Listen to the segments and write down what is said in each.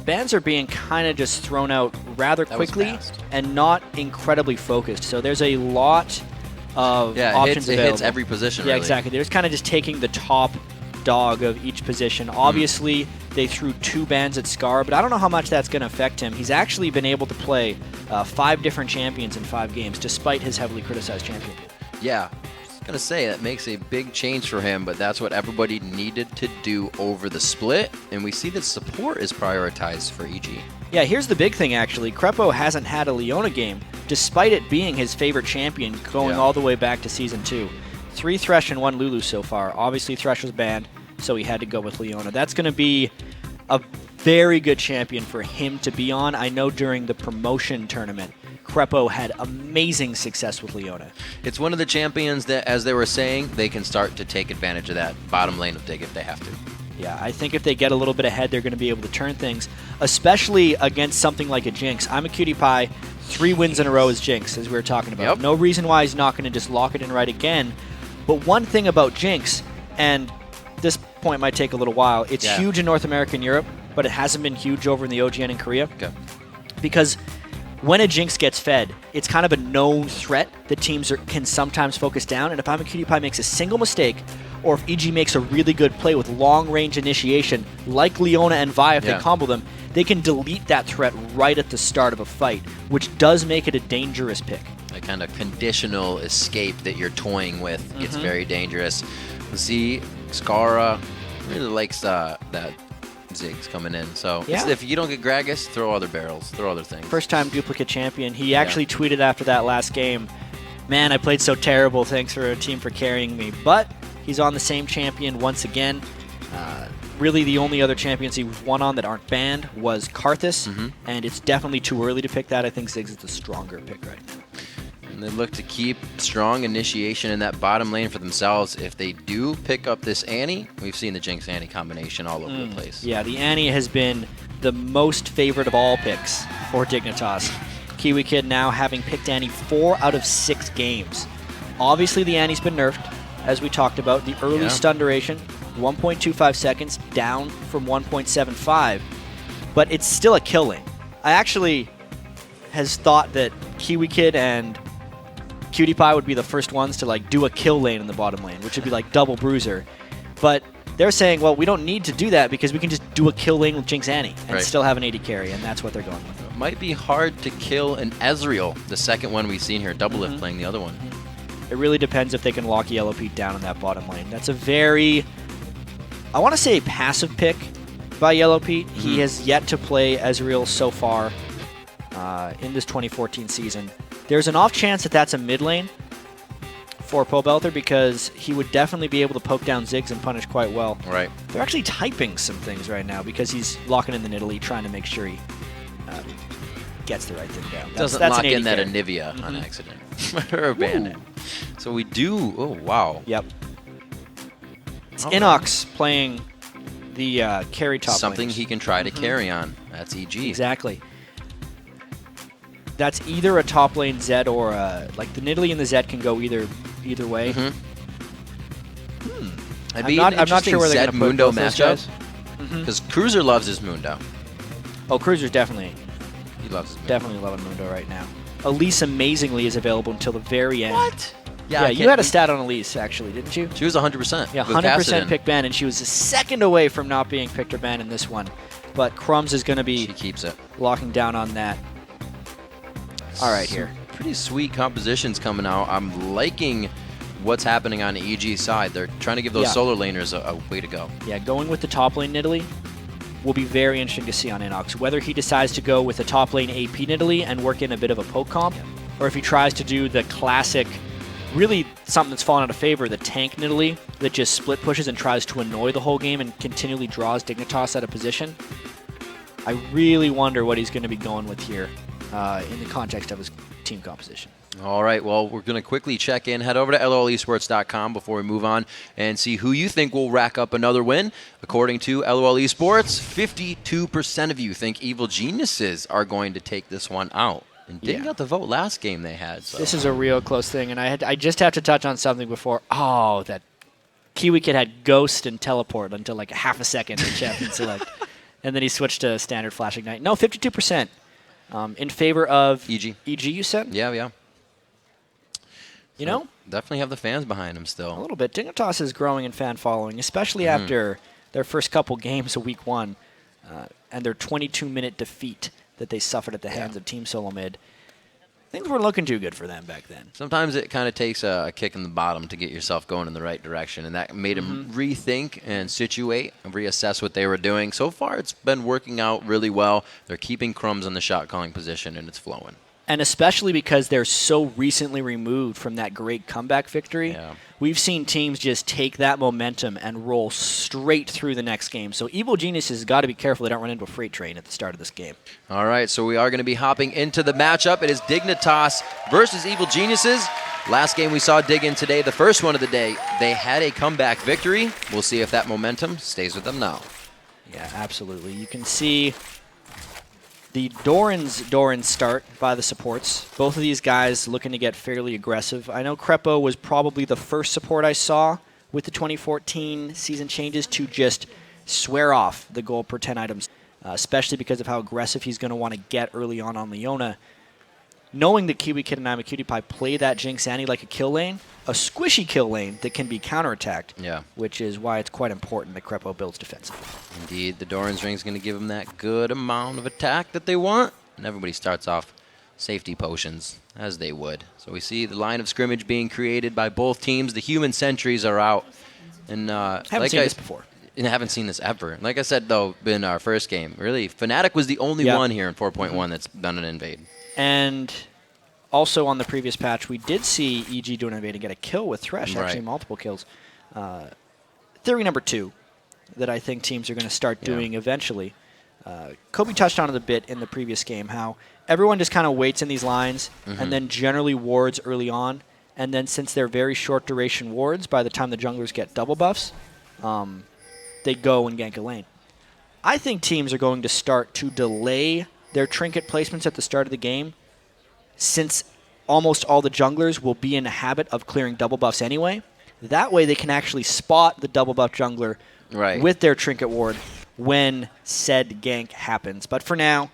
bans are being kind of just thrown out rather quickly and not incredibly focused. So there's a lot of options available. It hits every position, Yeah, really. exactly. They're just kind of just taking the top dog of each position. Obviously, they threw 2 bans at Scarra, but I don't know how much that's going to affect him. He's actually been able to play 5 different champions in 5 games, despite his heavily criticized champion. Yeah. Gonna say that makes a big change for him, but that's what everybody needed to do over the split, and we see that support is prioritized for EG. Yeah, here's the big thing actually. Krepo hasn't had a Leona game, despite it being his favorite champion going all the way back to Season 2. 3 Thresh and 1 Lulu so far. Obviously Thresh was banned, so he had to go with Leona. That's going to be a very good champion for him to be on. I know during the promotion tournament, Krepo had amazing success with Leona. It's one of the champions that, as they were saying, they can start to take advantage of that bottom lane of Dig if they have to. Yeah, I think if they get a little bit ahead, they're going to be able to turn things, especially against something like a Jinx. Imaqtpie, 3 wins in a row as Jinx, as we were talking about. No reason why he's not going to just lock it in right again. But one thing about Jinx, and this point might take a little while, it's huge in North America and Europe, but it hasn't been huge over in the OGN in Korea. Because when a Jinx gets fed, it's kind of a known threat that teams can sometimes focus down, and if Imaqtpie makes a single mistake, or if EG makes a really good play with long-range initiation, like Leona and Vi, if they combo them, they can delete that threat right at the start of a fight, which does make it a dangerous pick. A kind of conditional escape that you're toying with. It's very dangerous. Let's see, Scarra really likes that Ziggs coming in. So if you don't get Gragas, throw other barrels, throw other things. First time duplicate champion. He actually tweeted after that last game, "Man, I played so terrible. Thanks for a team for carrying me." But he's on the same champion once again. Really, the only other champions he won on that aren't banned was Karthus, and it's definitely too early to pick that. I think Ziggs is the stronger pick right now. And they look to keep strong initiation in that bottom lane for themselves. If they do pick up this Annie, we've seen the Jinx Annie combination all over the place. Yeah, the Annie has been the most favorite of all picks for Dignitas. KiWiKiD now having picked Annie 4 out of 6 games. Obviously, the Annie's been nerfed, as we talked about. The early stun duration, 1.25 seconds, down from 1.75, but it's still a kill lane. I actually has thought that KiWiKiD and PewDiePie would be the first ones to do a kill lane in the bottom lane, which would be like double bruiser. But they're saying, well, we don't need to do that because we can just do a kill lane with Jinx Annie and still have an AD carry, and that's what they're going with. It might be hard to kill an Ezreal, the second one we've seen here, double lift playing the other one. It really depends if they can lock Yellowpete down in that bottom lane. That's a very, I want to say, a passive pick by Yellowpete. He has yet to play Ezreal so far in this 2014 season. There's an off chance that that's a mid lane for Pobelter because he would definitely be able to poke down Ziggs and punish quite well. Right. They're actually typing some things right now because he's locking in the Nidalee, trying to make sure he gets the right thing down. Doesn't lock in that Anivia on accident. or abandon. So we do, oh wow. Yep. It's InnoX playing the carry top Something laners. he can try to carry on. That's EG. Exactly. That's either a top lane Zed or like the Nidalee and the Zed can go either way. I'm not sure where they're going to put Mundo both those guys. Because Cruiser loves his Mundo. Oh, Cruzer's definitely. He loves his Mundo. Definitely loving Mundo right now. Elise amazingly is available until the very end. What? Yeah, you had a stat on Elise actually, didn't you? She was 100%. Yeah, 100% pick ban, and she was a second away from not being picked or banned in this one. But Crumbzz is going to be She keeps it. locking down on that. All right, here. Pretty sweet compositions coming out. I'm liking what's happening on the EG side. They're trying to give those solar laners a way to go. Yeah, going with the top lane Nidalee will be very interesting to see on InnoX. Whether he decides to go with a top lane AP Nidalee and work in a bit of a poke comp, or if he tries to do the classic, really something that's fallen out of favor, the tank Nidalee that just split pushes and tries to annoy the whole game and continually draws Dignitas out of position. I really wonder what he's going to be going with here in the context of his team composition. All right, well, we're going to quickly check in. Head over to lolesports.com before we move on and see who you think will rack up another win. According to LOL Esports, 52% of you think Evil Geniuses are going to take this one out. And didn't get the vote last game they had. So. This is a real close thing, and I just have to touch on something before. Oh, that KiWiKiD had Ghost and Teleport until like half a second in Champion Select. And then he switched to standard Flash Ignite. No, 52% in favor of EG. EG, you said? Yeah. You know? Definitely have the fans behind him still. A little bit. Dignitas is growing in fan following, especially after their first couple games of Week 1 and their 22-minute defeat that they suffered at the hands of Team Solo Mid. Things weren't looking too good for them back then. Sometimes it kind of takes a kick in the bottom to get yourself going in the right direction, and that made them rethink and situate and reassess what they were doing. So far, it's been working out really well. They're keeping Crumbzz in the shot-calling position, and it's flowing. And especially because they're so recently removed from that great comeback victory, we've seen teams just take that momentum and roll straight through the next game. So Evil Geniuses has got to be careful they don't run into a freight train at the start of this game. All right, so we are going to be hopping into the matchup. It is Dignitas versus Evil Geniuses. Last game we saw Dig in today, the first one of the day. They had a comeback victory. We'll see if that momentum stays with them now. Yeah, absolutely. You can see the Doran's start by the supports. Both of these guys looking to get fairly aggressive. I know Krepo was probably the first support I saw with the 2014 season changes to just swear off the gold per 10 items, especially because of how aggressive he's going to want to get early on Leona. Knowing that KiWiKiD and Imaqtpie play that Jinx Annie like a kill lane, a squishy kill lane that can be counterattacked, which is why it's quite important that Krepo builds defensively. Indeed, the Doran's ring is going to give them that good amount of attack that they want, and everybody starts off safety potions, as they would. So we see the line of scrimmage being created by both teams. The human sentries are out. And haven't seen this before. I haven't seen this ever. Like I said, though, in our first game, really, Fnatic was the only one here in 4.1 that's done an invade. And also on the previous patch, we did see EG do an invade and get a kill with Thresh, actually multiple kills. Theory number 2 that I think teams are going to start doing eventually. Kobe touched on it a bit in the previous game, how everyone just kind of waits in these lines and then generally wards early on. And then since they're very short duration wards, by the time the junglers get double buffs, they go and gank a lane. I think teams are going to start to delay their trinket placements at the start of the game, since almost all the junglers will be in a habit of clearing double buffs anyway. That way they can actually spot the double buff jungler with their trinket ward when said gank happens. But for now,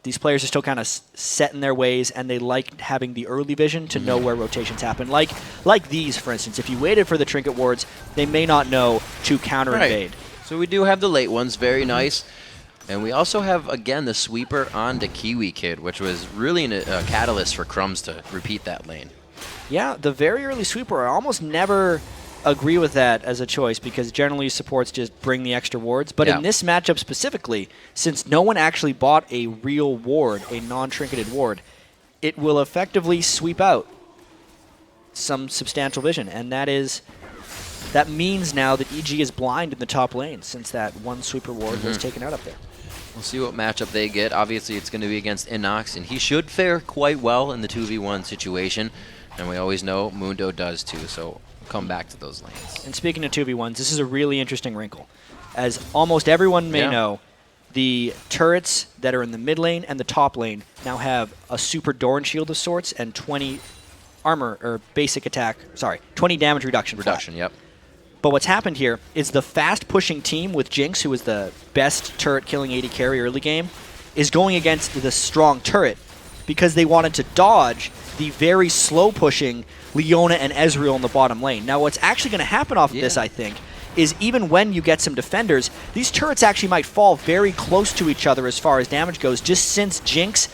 these players are still kind of set in their ways, and they like having the early vision to know where rotations happen. Like these, for instance. If you waited for the trinket wards, they may not know to counter-invade. So we do have the late ones. Very nice. And we also have, again, the sweeper onto KiWiKiD, which was really a catalyst for Crumbzz to repeat that lane. Yeah, the very early sweeper, I almost never agree with that as a choice, because generally supports just bring the extra wards. But in this matchup specifically, since no one actually bought a real ward, a non-trinketed ward, it will effectively sweep out some substantial vision. And that means now that EG is blind in the top lane, since that one sweeper ward was taken out up there. We'll see what matchup they get. Obviously, it's going to be against InnoX, and he should fare quite well in the 2v1 situation. And we always know Mundo does too, so we'll come back to those lanes. And speaking of 2v1s, this is a really interesting wrinkle. As almost everyone may know, the turrets that are in the mid lane and the top lane now have a super Doran shield of sorts and 20 armor, or basic attack, 20 damage reduction. But what's happened here is the fast-pushing team with Jinx, who is the best turret-killing 80 carry early game, is going against the strong turret because they wanted to dodge the very slow-pushing Leona and Ezreal in the bottom lane. Now, what's actually going to happen off of this, I think, is even when you get some defenders, these turrets actually might fall very close to each other as far as damage goes, just since Jinx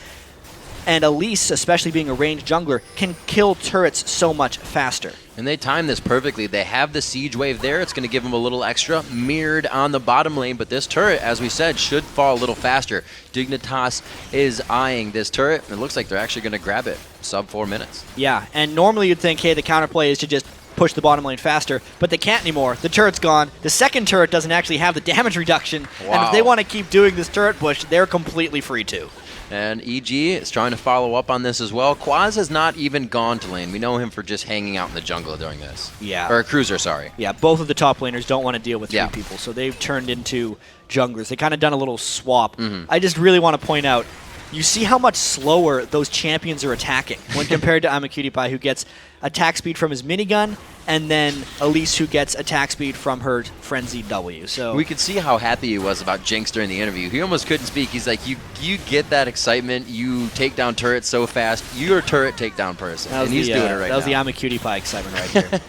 and Elise, especially being a ranged jungler, can kill turrets so much faster. And they time this perfectly. They have the siege wave there. It's going to give them a little extra, mirrored on the bottom lane. But this turret, as we said, should fall a little faster. Dignitas is eyeing this turret, and it looks like they're actually going to grab it sub 4 minutes. Yeah, and normally you'd think, hey, the counterplay is to just push the bottom lane faster, but they can't anymore. The turret's gone. The second turret doesn't actually have the damage reduction, and if they want to keep doing this turret push, they're completely free to. And EG is trying to follow up on this as well. Quaz has not even gone to lane. We know him for just hanging out in the jungle during this. Yeah. Or Cruiser, sorry. Yeah, both of the top laners don't want to deal with three people, so they've turned into junglers. They kind of done a little swap. I just really want to point out, you see how much slower those champions are attacking when compared to Imaqtpie, who gets attack speed from his minigun and then Elise, who gets attack speed from her frenzied W. So we could see how happy he was about Jinx during the interview. He almost couldn't speak. He's like, you get that excitement. You take down turrets so fast. You're a turret takedown person, and he's doing it right now. That was the Imaqtpie excitement right here.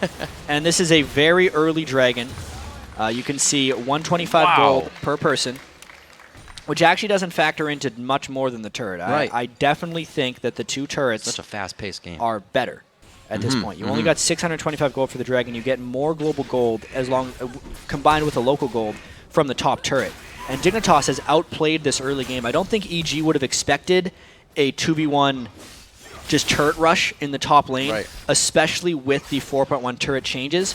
And this is a very early dragon. You can see 125 gold per person, which actually doesn't factor into much more than the turret. Right. I definitely think that the two turrets Such a fast-paced game. are better at this point. You only got 625 gold for the dragon. You get more global gold combined with a local gold from the top turret. And Dignitas has outplayed this early game. I don't think EG would have expected a 2v1 just turret rush in the top lane, especially with the 4.1 turret changes.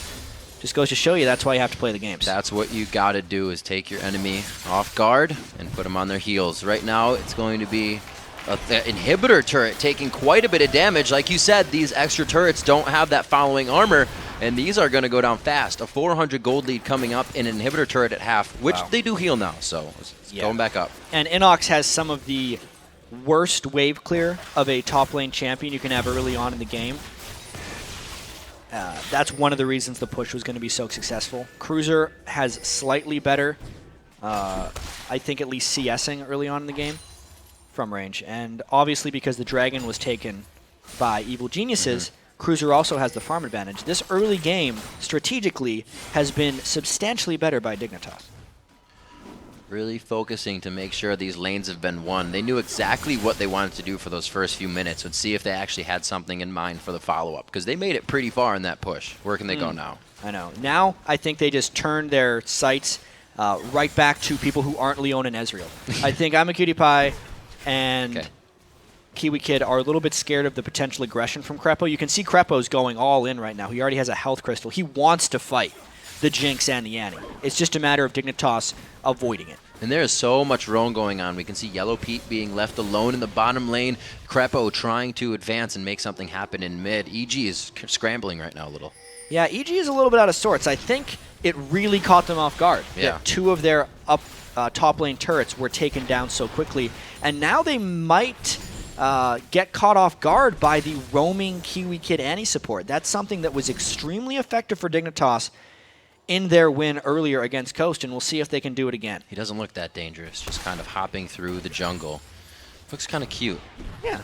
Just goes to show you that's why you have to play the games. That's what you got to do, is take your enemy off guard and put them on their heels. Right now, it's going to be an inhibitor turret taking quite a bit of damage. Like you said, these extra turrets don't have that following armor, and these are going to go down fast. A 400 gold lead coming up in an inhibitor turret at half, which they do heal now, so it's going back up. And InnoX has some of the worst wave clear of a top lane champion you can have early on in the game. That's one of the reasons the push was going to be so successful. Cruzer has slightly better, I think, at least CSing early on in the game from range. And obviously because the dragon was taken by Evil Geniuses, Cruzer also has the farm advantage. This early game, strategically, has been substantially better by Dignitas. Really focusing to make sure these lanes have been won. They knew exactly what they wanted to do for those first few minutes and see if they actually had something in mind for the follow-up, because they made it pretty far in that push. Where can they go now? I know. Now I think they just turned their sights right back to people who aren't Leon and Ezreal. I think Imaqtpie and KiWiKiD are a little bit scared of the potential aggression from Krepo. You can see Krepo's going all in right now. He already has a health crystal. He wants to fight the Jinx and the Annie. It's just a matter of Dignitas avoiding it. And there is so much roam going on. We can see Yellowpete being left alone in the bottom lane. Krepo trying to advance and make something happen in mid. EG is scrambling right now a little. Yeah, EG is a little bit out of sorts. I think it really caught them off guard. Yeah. That two of their top lane turrets were taken down so quickly. And now they might get caught off guard by the roaming KiWiKiD Annie support. That's something that was extremely effective for Dignitas in their win earlier against Coast, and we'll see if they can do it again. He doesn't look that dangerous, just kind of hopping through the jungle. Looks kind of cute. Yeah.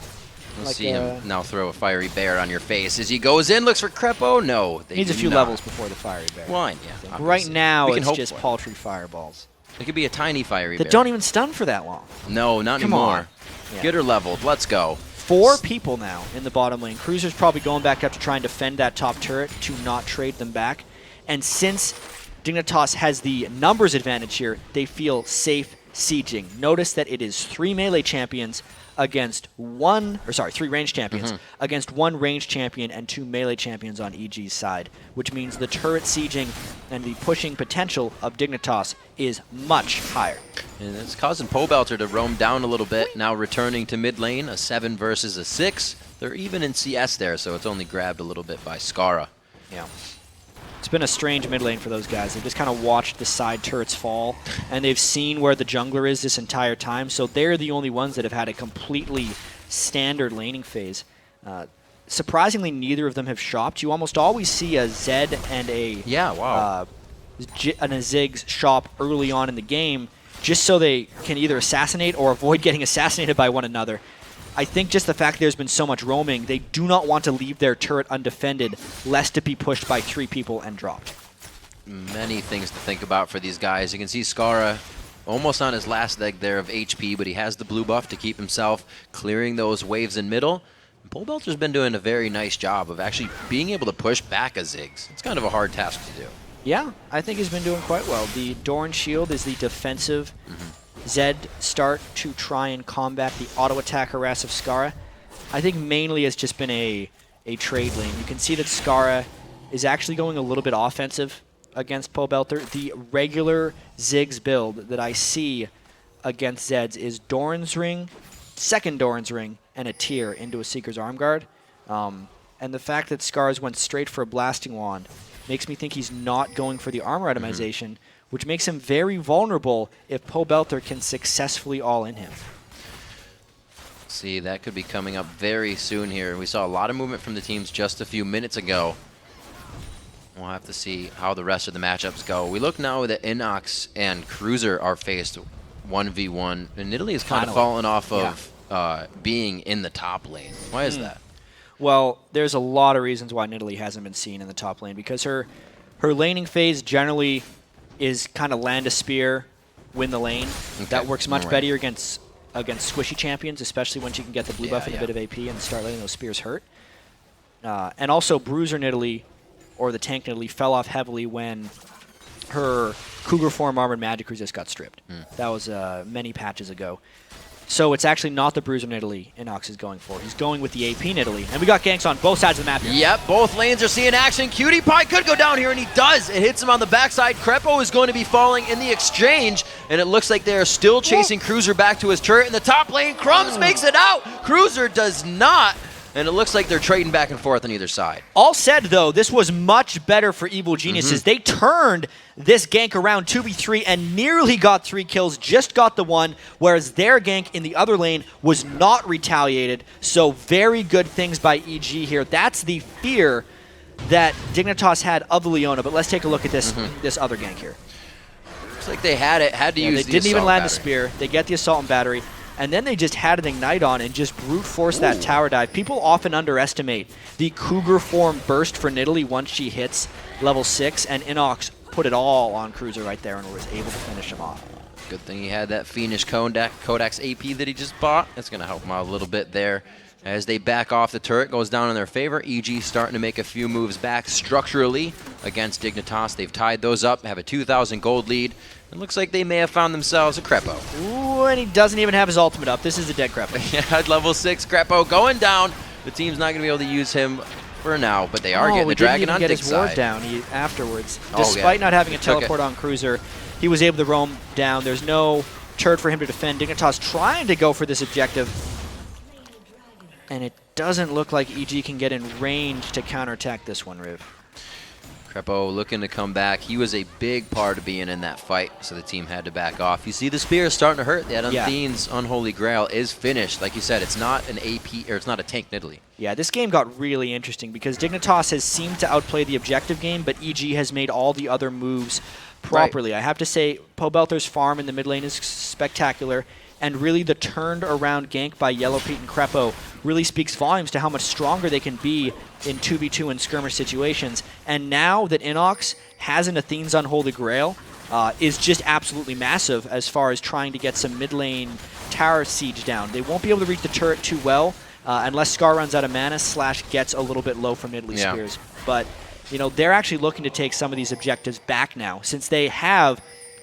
We'll see him now throw a fiery bear on your face. As he goes in, looks for Krepo. No, they needs a few levels before the fiery bear. One, yeah. Right now, it's just paltry fireballs. It could be a tiny fiery bear. That don't even stun for that long. No, not anymore. Yeah. Get her leveled. Let's go. 4 people now in the bottom lane. Cruzer's probably going back up to try and defend that top turret to not trade them back. And since Dignitas has the numbers advantage here, they feel safe sieging. Notice that it is 3 melee champions against 3 range champions against 1 range champion and 2 melee champions on EG's side, which means the turret sieging and the pushing potential of Dignitas is much higher. And it's causing Pobelter to roam down a little bit, now returning to mid lane, a 7 versus a 6. They're even in CS there, so it's only grabbed a little bit by Scarra. Yeah. It's been a strange mid lane for those guys. They've just kind of watched the side turrets fall, and they've seen where the jungler is this entire time, so they're the only ones that have had a completely standard laning phase. Surprisingly, neither of them have shopped. You almost always see a Zed and a Ziggs shop early on in the game, just so they can either assassinate or avoid getting assassinated by one another. I think just the fact there's been so much roaming, they do not want to leave their turret undefended, lest it be pushed by 3 people and dropped. Many things to think about for these guys. You can see Scarra almost on his last leg there of HP, but he has the blue buff to keep himself clearing those waves in middle. Pobelter's been doing a very nice job of actually being able to push back a Ziggs. It's kind of a hard task to do. Yeah, I think he's been doing quite well. The Doran Shield is the defensive Zed start to try and combat the auto attack harass of Scarra. I think mainly it's just been a trade lane. You can see that Scarra is actually going a little bit offensive against Pobelter. The regular Ziggs build that I see against Zeds is Doran's Ring, second Doran's Ring, and a tier into a Seeker's Arm Guard. And the fact that Scarra's went straight for a Blasting Wand makes me think he's not going for the armor itemization, which makes him very vulnerable if Pobelter can successfully all-in him. See, that could be coming up very soon here. We saw a lot of movement from the teams just a few minutes ago. We'll have to see how the rest of the matchups go. We look now that InnoX and Cruzer are faced 1v1, and Italy has kind of fallen off of being in the top lane. Why is that? Well, there's a lot of reasons why Nidalee hasn't been seen in the top lane, because her laning phase generally is kind of land a spear, win the lane. Okay. That works much better against squishy champions, especially when she can get the blue buff and a bit of AP and start letting those spears hurt. And also, Bruiser Nidalee, or the tank Nidalee, fell off heavily when her Cougar form armored magic resist got stripped. That was many patches ago. So it's actually not the Bruiser Nidalee InnoX is going for. He's going with the AP Nidalee. And we got ganks on both sides of the map here. Yep, both lanes are seeing action. KiWiKiD could go down here, and he does. It hits him on the backside. Krepo is going to be falling in the exchange, and it looks like they are still chasing Cruzer back to his turret. In the top lane, Crumbzz makes it out. Cruzer does not. And it looks like they're trading back and forth on either side. All said, though, this was much better for Evil Geniuses. They turned this gank around 2v3 and nearly got 3 kills, just got the 1, whereas their gank in the other lane was not retaliated. So very good things by EG here. That's the fear that Dignitas had of the Leona. But let's take a look at this this other gank here. Looks like they had to use They didn't even land the spear. They get the assault and battery. And then they just had an Ignite on and just brute force that tower dive. People often underestimate the Cougar form burst for Nidalee once she hits level 6, and InnoX put it all on Cruzer right there and was able to finish him off. Good thing he had that Fiendish Codex AP that he just bought. That's going to help him out a little bit there. As they back off, the turret goes down in their favor. EG starting to make a few moves back structurally against Dignitas. They've tied those up, have a 2,000 gold lead. It looks like they may have found themselves a Krepo. Ooh, and he doesn't even have his ultimate up. This is a dead Krepo. Yeah, level 6 Krepo going down. The team's not going to be able to use him for now, but they are getting the dragon on Dig's side. He didn't get his ward down afterwards. Despite not having a teleport on Cruzer, he was able to roam down. There's no turret for him to defend. Dignitas trying to go for this objective. And it doesn't look like EG can get in range to counterattack this one, Riv. Krepo looking to come back. He was a big part of being in that fight, so the team had to back off. You see the spear is starting to hurt. That Unthine's Unholy Grail is finished. Like you said, it's not an AP, or it's not a tank Nidalee. Yeah, this game got really interesting because Dignitas has seemed to outplay the objective game, but EG has made all the other moves properly. I have to say, Pobelter's farm in the mid lane is spectacular. And really, the turned around gank by Yellowpete and Krepo really speaks volumes to how much stronger they can be in 2v2 and skirmish situations. And now that InnoX has an Athene's Unholy Grail, is just absolutely massive as far as trying to get some mid lane tower siege down. They won't be able to reach the turret too well unless Scar runs out of mana / gets a little bit low from Nidalee spears. But you know, they're actually looking to take some of these objectives back now, since they have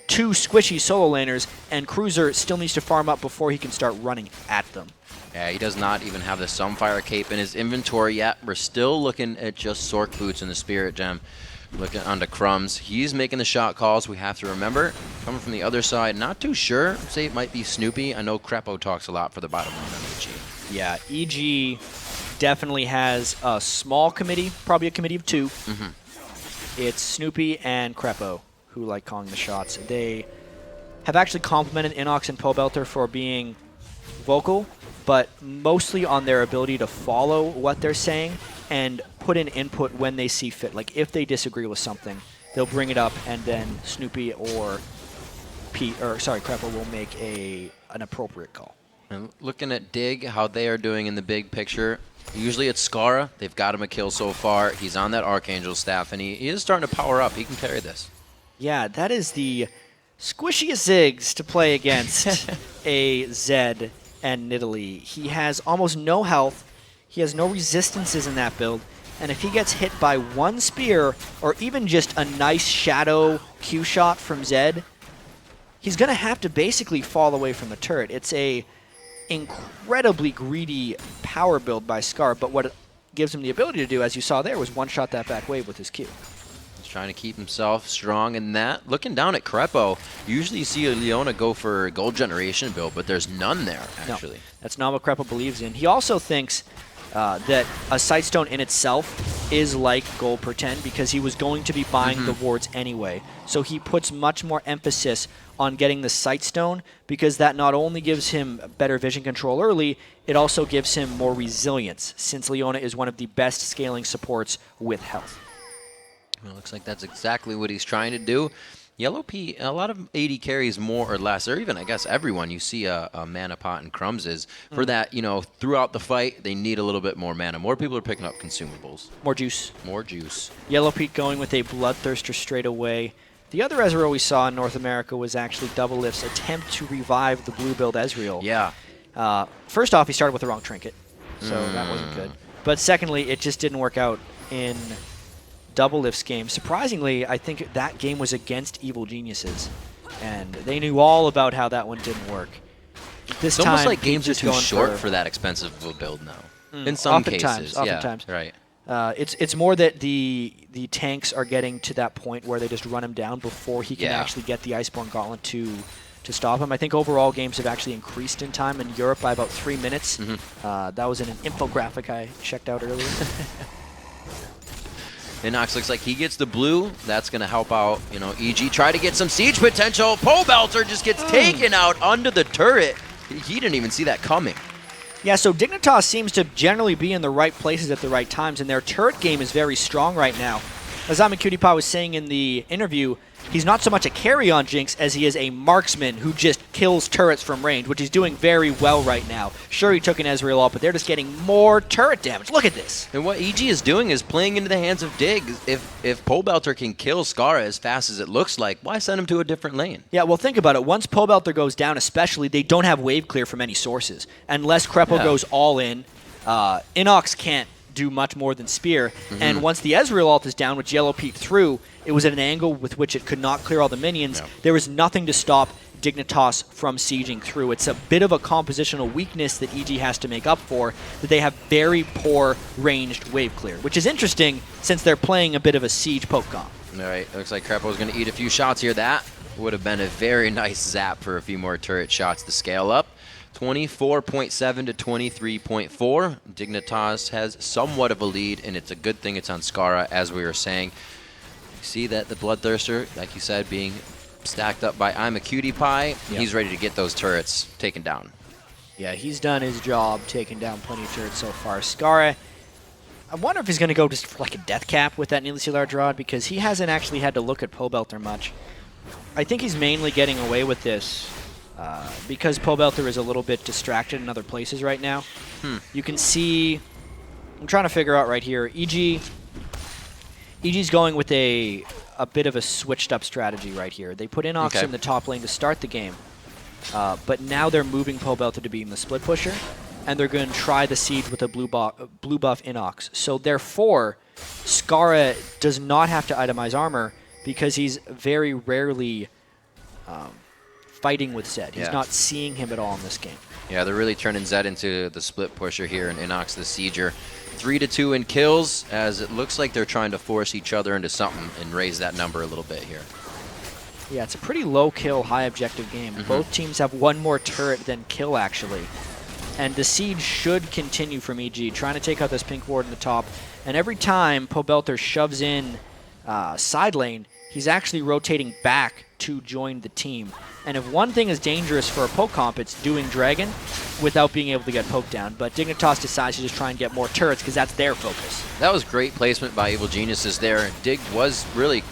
2 squishy solo laners, and Cruzer still needs to farm up before he can start running at them. Yeah, he does not even have the Sunfire Cape in his inventory yet. We're still looking at just Sork Boots and the Spirit Gem. Looking onto Crumbzz. He's making the shot calls, we have to remember. Coming from the other side, not too sure. Say it might be Snoopeh. I know Krepo talks a lot for the bottom line on EG. Yeah, EG definitely has a small committee, probably a committee of 2. It's Snoopeh and Krepo who like calling the shots. They have actually complimented InnoX and Pobelter for being vocal, but mostly on their ability to follow what they're saying and put in input when they see fit. Like if they disagree with something, they'll bring it up, and then Snoopeh or Krepo will make an appropriate call. And looking at Dig, how they are doing in the big picture, usually it's Scarra. They've got him a kill so far. He's on that Archangel staff, and he is starting to power up. He can carry this. Yeah, that is the squishiest Ziggs to play against a Zed and Nidalee. He has almost no health. He has no resistances in that build. And if he gets hit by 1 spear, or even just a nice shadow Q shot from Zed, he's going to have to basically fall away from the turret. It's a incredibly greedy power build by Scar, but what it gives him the ability to do, as you saw there, was one-shot that back wave with his Q. Trying to keep himself strong in that. Looking down at Krepo, usually you see a Leona go for a gold generation build, but there's none there, actually. No, that's not what Krepo believes in. He also thinks that a Sightstone in itself is like gold per 10 because he was going to be buying the wards anyway. So he puts much more emphasis on getting the Sightstone because that not only gives him better vision control early, it also gives him more resilience, since Leona is one of the best scaling supports with health. Well, looks like that's exactly what he's trying to do. Yellowpete, a lot of AD carries more or less, or even, I guess, everyone. You see a mana pot and Crumbzz. For that, you know, throughout the fight, they need a little bit more mana. More people are picking up consumables. More juice. More juice. Yellowpete going with a Bloodthirster straight away. The other Ezreal we saw in North America was actually Double Lift's attempt to revive the blue build Ezreal. Yeah. First off, he started with the wrong trinket, so that wasn't good. But secondly, it just didn't work out in Double Lift's game. Surprisingly, I think that game was against Evil Geniuses, and they knew all about how that one didn't work. This It's time, almost like games are too short for for that expensive of a build now. In some cases. Oftentimes. Yeah, right. It's more that the tanks are getting to that point where they just run him down before he can actually get the Iceborne Gauntlet to stop him. I think overall games have actually increased in time in Europe by about 3 minutes. That was in an infographic I checked out earlier. InnoX looks like he gets the blue. That's going to help out, you know, EG. Try to get some siege potential. Pobelter just gets taken out under the turret. He didn't even see that coming. Yeah, so Dignitas seems to generally be in the right places at the right times, and their turret game is very strong right now. As Imaqtpie was saying in the interview, he's not so much a carry on Jinx as he is a marksman who just kills turrets from range, which he's doing very well right now. Sure, he took an Ezreal off, but they're just getting more turret damage. Look at this. And what EG is doing is playing into the hands of Dig. If Pobelter can kill Scarra as fast as it looks like, why send him to a different lane? Yeah, well, think about it. Once Pobelter goes down, especially, they don't have wave clear from any sources. Unless Krepo goes all in, InnoX can't do much more than spear. And once the Ezreal ult is down, which Yellowpete threw, it was at an angle with which it could not clear all the minions. There was nothing to stop Dignitas from sieging through. It's a bit of a compositional weakness that EG has to make up for, that they have very poor ranged wave clear, which is interesting since they're playing a bit of a siege poke comp. All right, looks like Krepo's going to eat a few shots here. That would have been a very nice zap for a few more turret shots to scale up. 24.7 to 23.4. Dignitas has somewhat of a lead, and it's a good thing it's on Scarra, as we were saying. You see that the Bloodthirster, like you said, being stacked up by Imaqtpie. He's ready to get those turrets taken down. Yeah, he's done his job, taking down plenty of turrets so far. Scarra, I wonder if he's going to go just for like a death cap with that nearly large rod, because he hasn't actually had to look at Pobelter much. I think he's mainly getting away with this because Pobelter is a little bit distracted in other places right now. You can see, I'm trying to figure out right here, EG's going with a bit of a switched up strategy right here. They put InnoX in the top lane to start the game, but now they're moving Pobelter to be in the split pusher, and they're going to try the siege with a blue buff InnoX. So therefore, Scarra does not have to itemize armor because he's very rarely fighting with Zed. He's not seeing him at all in this game. Yeah, they're really turning Zed into the split pusher here, and InnoX the sieger. 3-2 in kills, as it looks like they're trying to force each other into something and raise that number a little bit here. Yeah, it's a pretty low kill, high objective game. Both teams have one more turret than kill, actually. And the siege should continue from EG, trying to take out this pink ward in the top. And every time Pobelter shoves in side lane, he's actually rotating back to join the team. And if one thing is dangerous for a poke comp, it's doing Dragon without being able to get poked down. But Dignitas decides to just try and get more turrets because that's their focus. That was great placement by Evil Geniuses there. Dig was really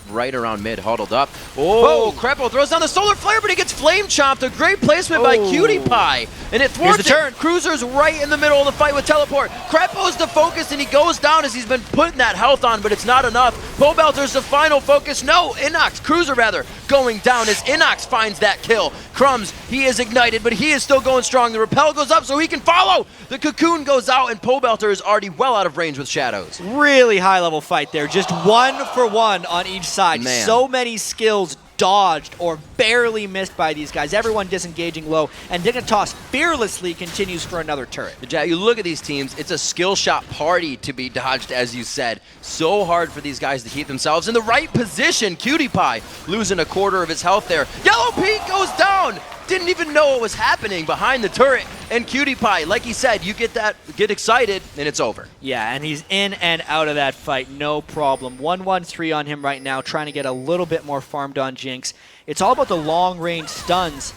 right around mid, huddled up. Oh, Krepo throws down the solar flare, but he gets flame chopped. A great placement by KiWiKiD, and it thwarts the turn. Cruzer's right in the middle of the fight with teleport. Krepo's the focus, and he goes down as he's been putting that health on, but it's not enough. Pobelter's the final focus. No, Cruiser rather, going down as InnoX finds that kill. Crumbzz, he is ignited, but he is still going strong. The rappel goes up so he can follow. The cocoon goes out, and Pobelter is already well out of range with shadows. Really high-level fight there. Just 1-for-1 on each side. Man. So many skills dodged or barely missed by these guys. Everyone disengaging low, and Dignitas fearlessly continues for another turret. Jack, you look at these teams, it's a skill shot party to be dodged, as you said. So hard for these guys to keep themselves in the right position. KiWiKiD losing a quarter of his health there. Yellowpete goes down! Didn't even know what was happening behind the turret. And KiWiKiD, like he said, you get excited, and it's over. Yeah, and he's in and out of that fight, no problem. 1-1-3 on him right now, trying to get a little bit more farmed on Jinx. It's all about the long-range stuns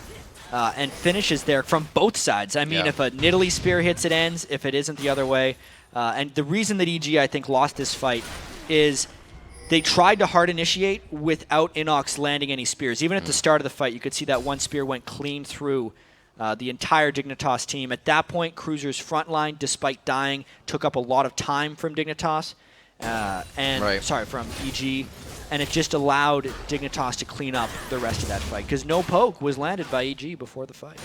and finishes there from both sides. I mean, if a Nidalee Spear hits, it ends. If it isn't, the other way. And the reason that EG, I think, lost this fight is they tried to hard initiate without InnoX landing any spears. Even at the start of the fight, you could see that one spear went clean through the entire Dignitas team. At that point, Cruzer's front line, despite dying, took up a lot of time from Dignitas, from EG, and it just allowed Dignitas to clean up the rest of that fight, because no poke was landed by EG before the fight.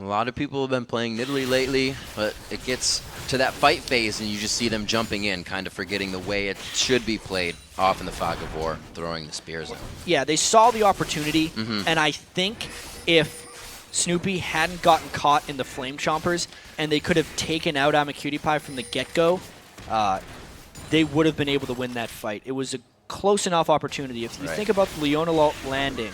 A lot of people have been playing Nidalee lately, but it gets to that fight phase and you just see them jumping in, kind of forgetting the way it should be played off in the fog of war, throwing the spears out. Yeah, they saw the opportunity, and I think if Snoopeh hadn't gotten caught in the Flame Chompers and they could have taken out Imaqtpie from the get-go, they would have been able to win that fight. It was a close enough opportunity. If you think about the Leona landing...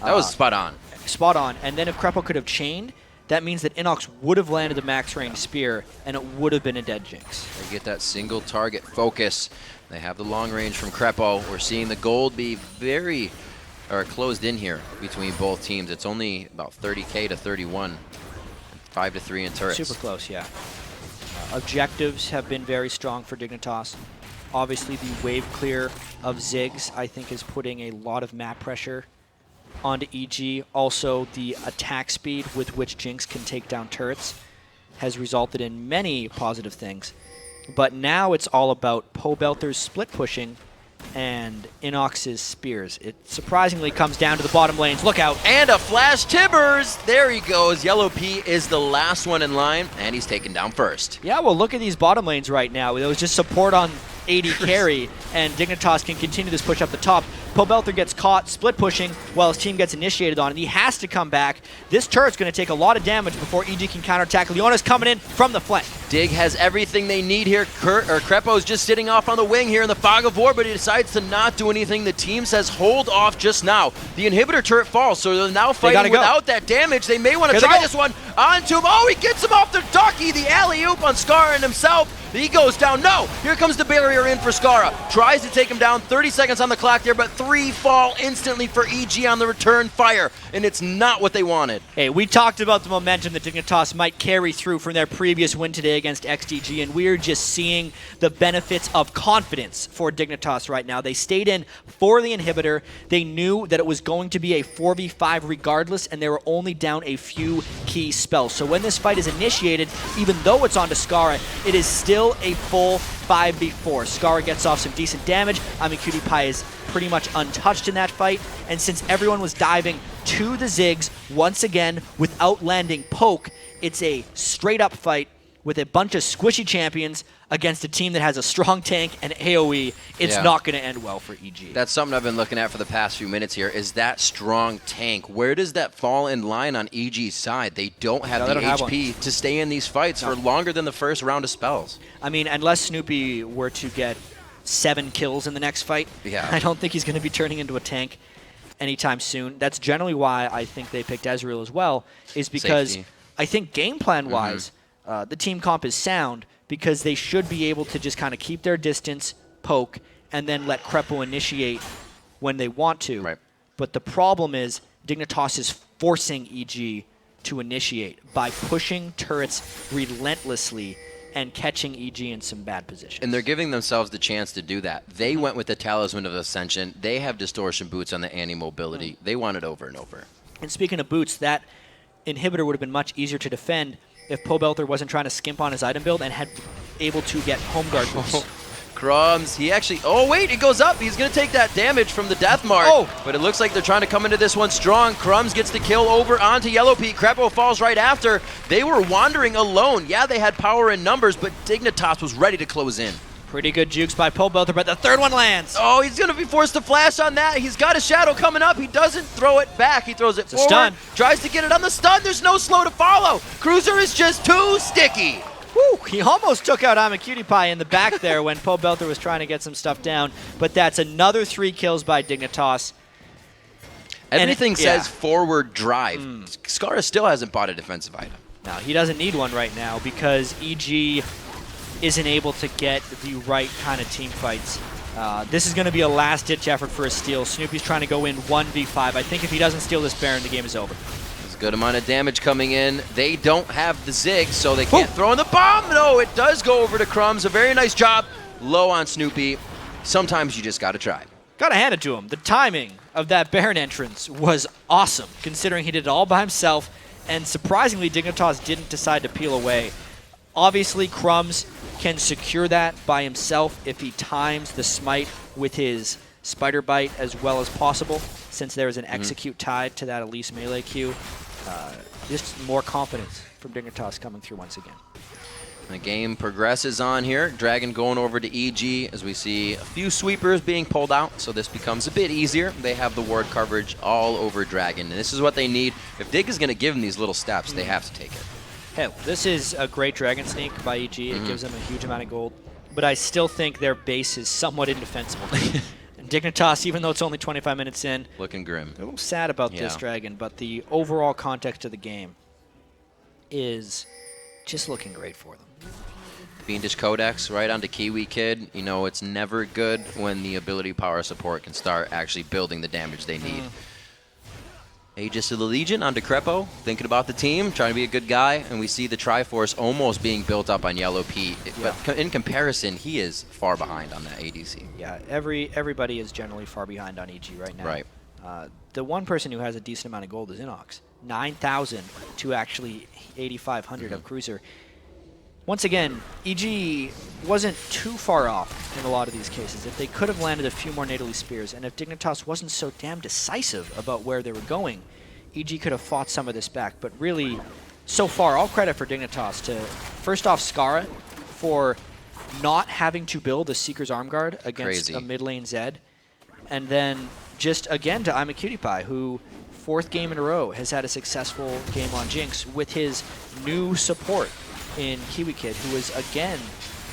That was spot on. Spot on. And then if Krepo could have chained, that means that InnoX would have landed the max range spear, and it would have been a dead Jinx. They get that single target focus. They have the long range from Krepo. We're seeing the gold be very closed in here between both teams. It's only about 30K to 31, 5 to 3 in turrets. Super close, yeah. Objectives have been very strong for Dignitas. Obviously, the wave clear of Ziggs, I think, is putting a lot of map pressure onto EG. Also, the attack speed with which Jinx can take down turrets has resulted in many positive things. But now it's all about Pobelter's split pushing and InnoX's spears. It surprisingly comes down to the bottom lanes. Look out. And a flash Tibbers. There he goes. Yellowpete is the last one in line, and he's taken down first. Yeah, well, look at these bottom lanes right now. There was just support on AD carry, and Dignitas can continue this push up the top. Pobelter gets caught split pushing while his team gets initiated on, and he has to come back. This turret's going to take a lot of damage before EG can counterattack. Leona's coming in from the flank. Dig has everything they need here. Krepo's just sitting off on the wing here in the fog of war, but he decides to not do anything. The team says hold off just now. The inhibitor turret falls, so they're now fighting without that damage. They may want to try this one onto him. Oh, he gets him off the ducky. The alley-oop on Scarra and himself. He goes down. No, here comes the barrier in for Scarra. Tries to take him down. 30 seconds on the clock there, but 3 fall instantly for EG on the return fire, and it's not what they wanted. Hey, we talked about the momentum that Dignitas might carry through from their previous win today against XDG, and we're just seeing the benefits of confidence for Dignitas right now. They stayed in for the inhibitor. They knew that it was going to be a 4v5 regardless, and they were only down a few key spells. So when this fight is initiated, even though it's onto Scarra, it is still a full 5v4. Scarra gets off some decent damage. Imaqtpie is pretty much untouched in that fight, and since everyone was diving to the Ziggs once again without landing poke, it's a straight up fight with a bunch of squishy champions against a team that has a strong tank and AoE. It's not going to end well for EG. That's something I've been looking at for the past few minutes here, is that strong tank. Where does that fall in line on EG's side? They don't have the HP to stay in these fights for longer than the first round of spells. I mean, unless Snoopeh were to get 7 kills in the next fight, I don't think he's going to be turning into a tank anytime soon. That's generally why I think they picked Ezreal as well, is because I think game plan-wise, the team comp is sound, because they should be able to just kind of keep their distance, poke, and then let Krepo initiate when they want to. Right. But the problem is Dignitas is forcing EG to initiate by pushing turrets relentlessly and catching EG in some bad positions. And they're giving themselves the chance to do that. They went with the Talisman of Ascension. They have distortion boots on the anti-mobility. They want it over and over. And speaking of boots, that inhibitor would have been much easier to defend if Pobelter wasn't trying to skimp on his item build and had able to get home guard boots. Crumbzz, he actually, oh wait, it goes up. He's going to take that damage from the death mark. But it looks like they're trying to come into this one strong. Crumbzz gets the kill over onto Yellowpete. Krepo falls right after. They were wandering alone. Yeah, they had power in numbers, but Dignitas was ready to close in. Pretty good jukes by Pobelter, but the third one lands. Oh, he's going to be forced to flash on that. He's got a shadow coming up. He doesn't throw it back. He throws it forward. Stun. Tries to get it on the stun. There's no slow to follow. Cruzer is just too sticky. Woo, he almost took out Imaqtpie in the back there when Pobelter was trying to get some stuff down, but that's another 3 kills by Dignitas. Everything says forward drive. Scarra still hasn't bought a defensive item. No, he doesn't need one right now because EG isn't able to get the right kind of team fights. This is going to be a last-ditch effort for a steal. Snoopeh's trying to go in 1v5. I think if he doesn't steal this Baron, the game is over. There's a good amount of damage coming in. They don't have the Zig, so they can't throw in the bomb. No, it does go over to Crumbzz. A very nice job. Low on Snoopeh. sometimes you just got to try. Gotta hand it to him. The timing of that Baron entrance was awesome, considering he did it all by himself, and surprisingly, Dignitas didn't decide to peel away. Obviously, Crumbzz can secure that by himself if he times the smite with his Spider Bite as well as possible, since there is an execute tied to that Elise melee Q. Just more confidence from Dignitas coming through once again. The game progresses on here. Dragon going over to EG as we see a few sweepers being pulled out, so this becomes a bit easier. They have the ward coverage all over Dragon, and this is what they need. If Dig is going to give them these little steps, they have to take it. Hey, this is a great Dragon Sneak by EG. It gives them a huge amount of gold, but I still think their base is somewhat indefensible. And Dignitas, even though it's only 25 minutes in, looking grim. They're a little sad about this Dragon, but the overall context of the game is just looking great for them. Fiendish Codex right onto KiWiKiD. You know, it's never good when the ability power support can start actually building the damage they need. Aegis of the Legion onto Krepo, thinking about the team, trying to be a good guy, and we see the Triforce almost being built up on Yellowpete. But in comparison, he is far behind on that ADC. Yeah, everybody is generally far behind on EG right now. Right. The one person who has a decent amount of gold is InnoX. 9,000 to actually 8,500 of Cruiser. Once again, EG wasn't too far off in a lot of these cases. If they could have landed a few more Natally Spears, and if Dignitas wasn't so damn decisive about where they were going, EG could have fought some of this back. But really, so far, all credit for Dignitas to, first off, Scarra for not having to build a Seeker's Arm Guard against a mid lane Zed. And then just, again, to Imaqtpie, who, 4th game in a row, has had a successful game on Jinx with his new support in KiWiKiD, who is, again,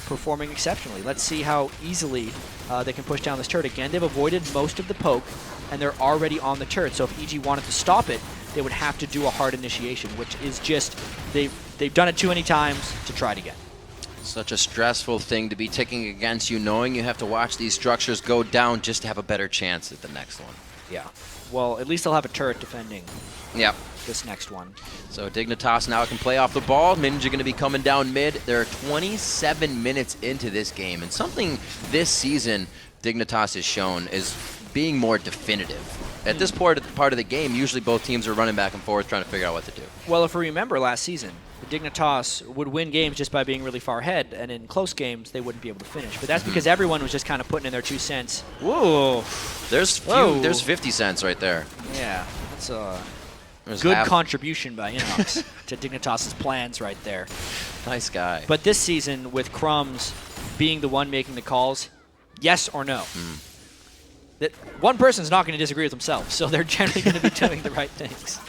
performing exceptionally. Let's see how easily they can push down this turret. Again, they've avoided most of the poke, and they're already on the turret. So if EG wanted to stop it, they would have to do a hard initiation, which is just, they've done it too many times to try it again. Such a stressful thing to be ticking against you, knowing you have to watch these structures go down just to have a better chance at the next one. Yeah. Well, at least they'll have a turret defending this next one. So Dignitas now can play off the ball. Minions are going to be coming down mid. There are 27 minutes into this game, and something this season Dignitas has shown is being more definitive. At this part of the game, usually both teams are running back and forth trying to figure out what to do. Well, if we remember last season, Dignitas would win games just by being really far ahead, and in close games, they wouldn't be able to finish. But that's because everyone was just kind of putting in their 2 cents. Whoa. There's 50 cents right there. Yeah, that's a good contribution by InnoX to Dignitas' plans right there. Nice guy. But this season, with Crumbzz being the one making the calls, yes or no? That one person's not going to disagree with themselves, so they're generally going to be doing the right things.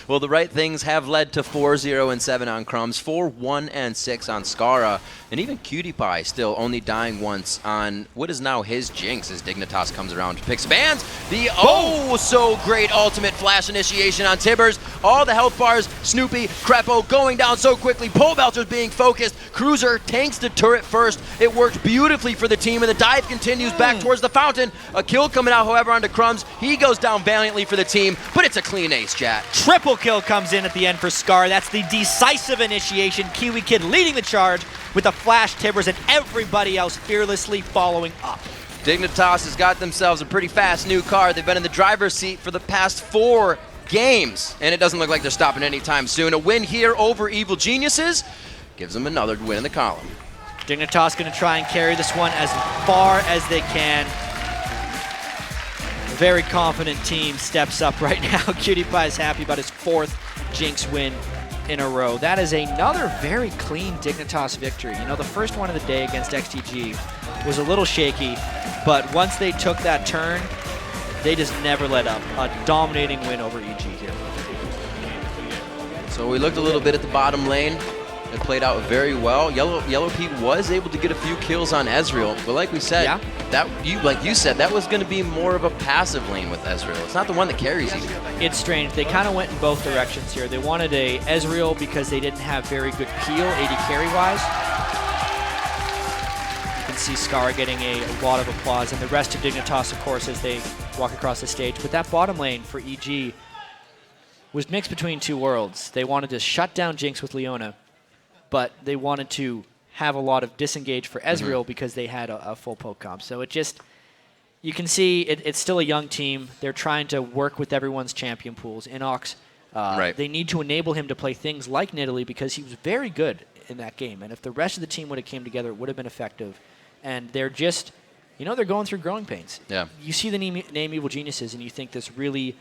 Well, the right things have led to 4-0-7 on Crumbzz, 4-1-6 on Scarra, and even KiWiKiD still only dying once on what is now his Jinx as Dignitas comes around to pick spans. The oh-so-great ultimate flash initiation on Tibbers. All the health bars, Snoopeh, Krepo going down so quickly. Pobelter's being focused. Cruiser tanks the turret first. It worked beautifully for the team, and the dive continues back towards the fountain. A kill coming out, however, onto Crumbzz. He goes down valiantly for the team, but it's a clean ace, chat. Triple kill comes in at the end for Scar. That's the decisive initiation. KiWiKiD leading the charge with the flash Tibbers and everybody else fearlessly following up. Dignitas has got themselves a pretty fast new car. They've been in the driver's seat for the past 4 games, and it doesn't look like they're stopping anytime soon. A win here over Evil Geniuses gives them another win in the column. Dignitas going to try and carry this one as far as they can. A very confident team steps up right now. KiWiKiD is happy about his 4th Jinx win in a row. That is another very clean Dignitas victory. You know, the first one of the day against XTG was a little shaky, but once they took that turn, they just never let up. A dominating win over EG here. So we looked a little bit at the bottom lane. It played out very well. Yellowpete was able to get a few kills on Ezreal, but like we said, like you said, that was going to be more of a passive lane with Ezreal. It's not the one that carries you. It's strange. They kind of went in both directions here. They wanted a Ezreal because they didn't have very good peel, AD carry-wise. You can see Scarra getting a lot of applause, and the rest of Dignitas, of course, as they walk across the stage. But that bottom lane for EG was mixed between 2 worlds. They wanted to shut down Jinx with Leona, but they wanted to have a lot of disengage for Ezreal because they had a full poke comp. So it just, you can see it's still a young team. They're trying to work with everyone's champion pools. InnoX, they need to enable him to play things like Nidalee because he was very good in that game. And if the rest of the team would have came together, it would have been effective. And they're just, they're going through growing pains. Yeah. You see the name Evil Geniuses, and you think this really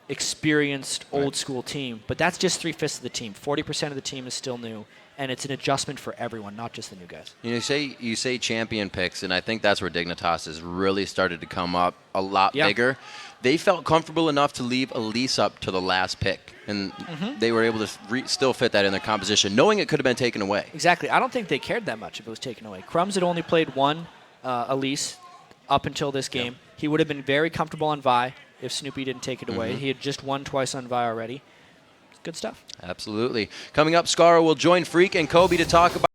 experienced, old-school team. But that's just 3/5 of the team. 40% of the team is still new. And it's an adjustment for everyone, not just the new guys. You say champion picks, and I think that's where Dignitas has really started to come up a lot bigger. They felt comfortable enough to leave Elise up to the last pick, and they were able to still fit that in their composition, knowing it could have been taken away. Exactly. I don't think they cared that much if it was taken away. Crumbzz had only played one Elise up until this game. He would have been very comfortable on Vi if Snoopeh didn't take it away. He had just won twice on Vi already. Good stuff. Absolutely. Coming up, Scarra will join Freak and Kobe to talk about